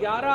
11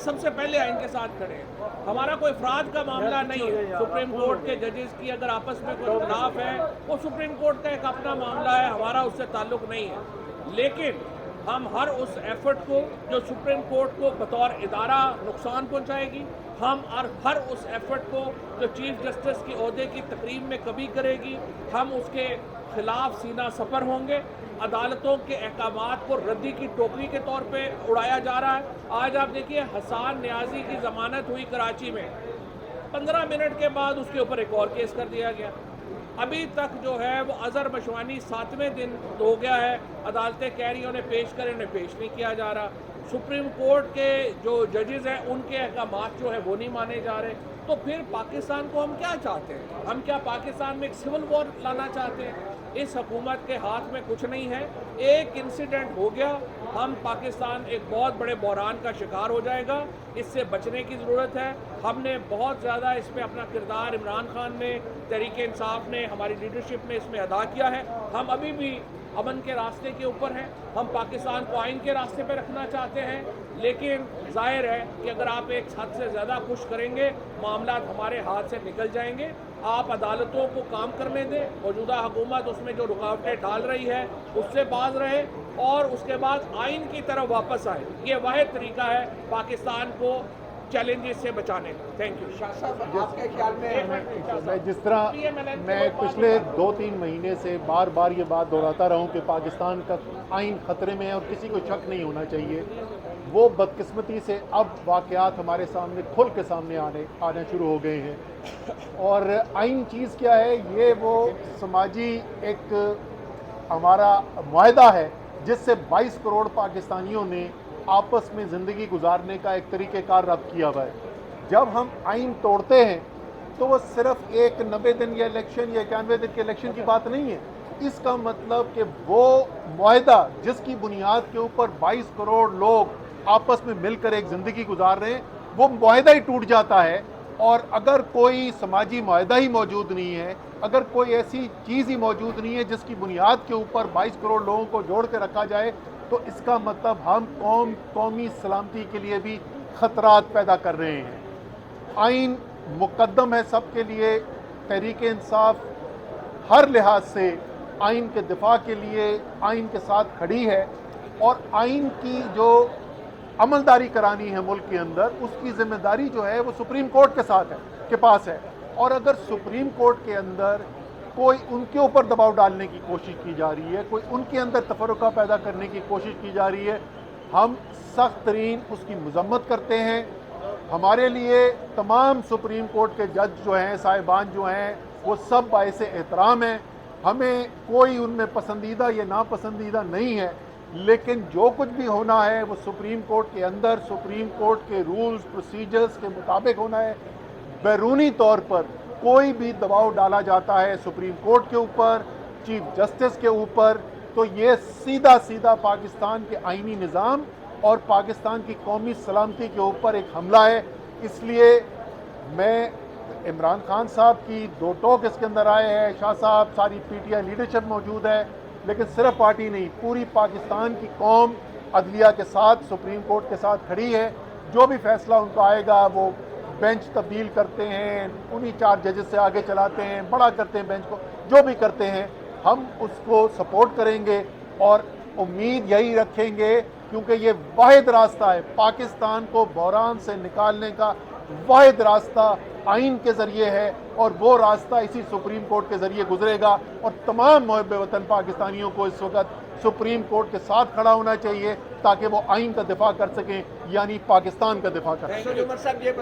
سب سے پہلے آئین کے ساتھ کھڑے ہیں. ہمارا کوئی افراد کا معاملہ نہیں ہے. سپریم کورٹ کے ججز کی اگر آپس میں کوئی اختلاف ہے وہ سپریم کورٹ کا ایک اپنا معاملہ ہے, ہمارا اس سے تعلق نہیں ہے. لیکن ہم ہر اس ایفرٹ کو جو سپریم کورٹ کو بطور ادارہ نقصان پہنچائے گی, ہم ہر اس ایفرٹ کو جو چیف جسٹس کی عہدے کی تقریب میں کمی کرے گی, ہم اس کے خلاف سینہ سپر ہوں گے. عدالتوں کے احکامات کو ردی کی ٹوکری کے طور پہ اڑایا جا رہا ہے. آج آپ دیکھیے حسان نیازی کی ضمانت ہوئی کراچی میں, 15 منٹ کے بعد اس کے اوپر ایک اور کیس کر دیا گیا. ابھی تک جو ہے وہ اظہر مشوانی 7ویں دن ہو گیا ہے, عدالتیں کہہ رہی ہیں انہیں پیش کریں, انہیں پیش نہیں کیا جا رہا. سپریم کورٹ کے جو ججز ہیں ان کے احکامات جو ہے وہ نہیں مانے جا رہے. تو پھر پاکستان کو ہم کیا چاہتے ہیں؟ ہم کیا پاکستان میں ایک سول وار لانا چاہتے ہیں؟ اس حکومت کے ہاتھ میں کچھ نہیں ہے. ایک انسیڈنٹ ہو گیا, ہم پاکستان ایک بہت بڑے بحران کا شکار ہو جائے گا. اس سے بچنے کی ضرورت ہے. ہم نے بہت زیادہ اس میں اپنا کردار عمران خان نے, تحریک انصاف نے, ہماری لیڈرشپ نے اس میں ادا کیا ہے. ہم ابھی بھی امن کے راستے کے اوپر ہیں. ہم پاکستان کو آئین کے راستے پہ رکھنا چاہتے ہیں. لیکن ظاہر ہے کہ اگر آپ ایک حد سے زیادہ پش کریں گے معاملات ہمارے ہاتھ سے نکل جائیں گے. آپ عدالتوں کو کام کرنے دیں, موجودہ حکومت اس میں جو رکاوٹیں ڈال رہی ہے اس سے باز رہے اور اس کے بعد آئین کی طرف واپس آئے. یہ واحد طریقہ ہے پاکستان کو چیلنجز سے بچانے کا. Thank you. شاہ صاحب آپ کے خیال میں جس طرح میں پچھلے 2-3 مہینے سے بار بار یہ بات دہراتا رہا ہوں کہ پاکستان کا آئین خطرے میں ہے اور کسی کو شک نہیں ہونا چاہیے, وہ بدقسمتی سے اب واقعات ہمارے سامنے کھل کے سامنے آنا شروع ہو گئے ہیں. اور آئین چیز کیا ہے؟ یہ وہ سماجی ایک ہمارا معاہدہ ہے جس سے 22 کروڑ پاکستانیوں نے آپس میں زندگی گزارنے کا ایک طریقہ کار ربط کیا ہوا ہے. جب ہم آئین توڑتے ہیں تو وہ صرف ایک 90 دن یا الیکشن یا 91 دن کے الیکشن کی بات نہیں ہے. اس کا مطلب کہ وہ معاہدہ جس کی بنیاد کے اوپر 22 کروڑ لوگ آپس میں مل کر ایک زندگی گزار رہے ہیں, وہ معاہدہ ہی ٹوٹ جاتا ہے. اور اگر کوئی سماجی معاہدہ ہی موجود نہیں ہے, اگر کوئی ایسی چیز ہی موجود نہیں ہے جس کی بنیاد کے اوپر 22 کروڑ لوگوں کو جوڑ کے رکھا جائے, تو اس کا مطلب ہم قومی سلامتی کے لیے بھی خطرات پیدا کر رہے ہیں. آئین مقدم ہے سب کے لیے. تحریک انصاف ہر لحاظ سے آئین کے دفاع کے لیے آئین کے ساتھ کھڑی ہے, اور آئین کی جو عملداری کرانی ہے ملک کے اندر, اس کی ذمہ داری جو ہے وہ سپریم کورٹ کے پاس ہے. اور اگر سپریم کورٹ کے اندر کوئی ان کے اوپر دباؤ ڈالنے کی کوشش کی جا رہی ہے, کوئی ان کے اندر تفرقہ پیدا کرنے کی کوشش کی جا رہی ہے, ہم سخت ترین اس کی مذمت کرتے ہیں. ہمارے لیے تمام سپریم کورٹ کے جج جو ہیں, صاحبان جو ہیں, وہ سب باعث احترام ہیں. ہمیں کوئی ان میں پسندیدہ یا ناپسندیدہ نہیں ہے, لیکن جو کچھ بھی ہونا ہے وہ سپریم کورٹ کے اندر سپریم کورٹ کے رولز پروسیجرز کے مطابق ہونا ہے. بیرونی طور پر کوئی بھی دباؤ ڈالا جاتا ہے سپریم کورٹ کے اوپر, چیف جسٹس کے اوپر, تو یہ سیدھا پاکستان کے آئینی نظام اور پاکستان کی قومی سلامتی کے اوپر ایک حملہ ہے. اس لیے میں عمران خان صاحب کی 2 ٹوک اس کے اندر آئے ہیں, شاہ صاحب, ساری پی ٹی آئی لیڈرشپ موجود ہے, لیکن صرف پارٹی نہیں, پوری پاکستان کی قوم عدلیہ کے ساتھ سپریم کورٹ کے ساتھ کھڑی ہے. جو بھی فیصلہ ان کو آئے گا, وہ بینچ تبدیل کرتے ہیں, انہی 4 ججز سے آگے چلاتے ہیں, بڑا کرتے ہیں بینچ کو, جو بھی کرتے ہیں ہم اس کو سپورٹ کریں گے اور امید یہی رکھیں گے, کیونکہ یہ واحد راستہ ہے پاکستان کو بحران سے نکالنے کا. واحد راستہ آئین کے ذریعے ہے, اور وہ راستہ اسی سپریم کورٹ کے ذریعے گزرے گا. اور تمام محب وطن پاکستانیوں کو اس وقت سپریم کورٹ کے ساتھ کھڑا ہونا چاہیے تاکہ وہ آئین کا دفاع کر سکیں, یعنی پاکستان کا دفاع کر سکیں.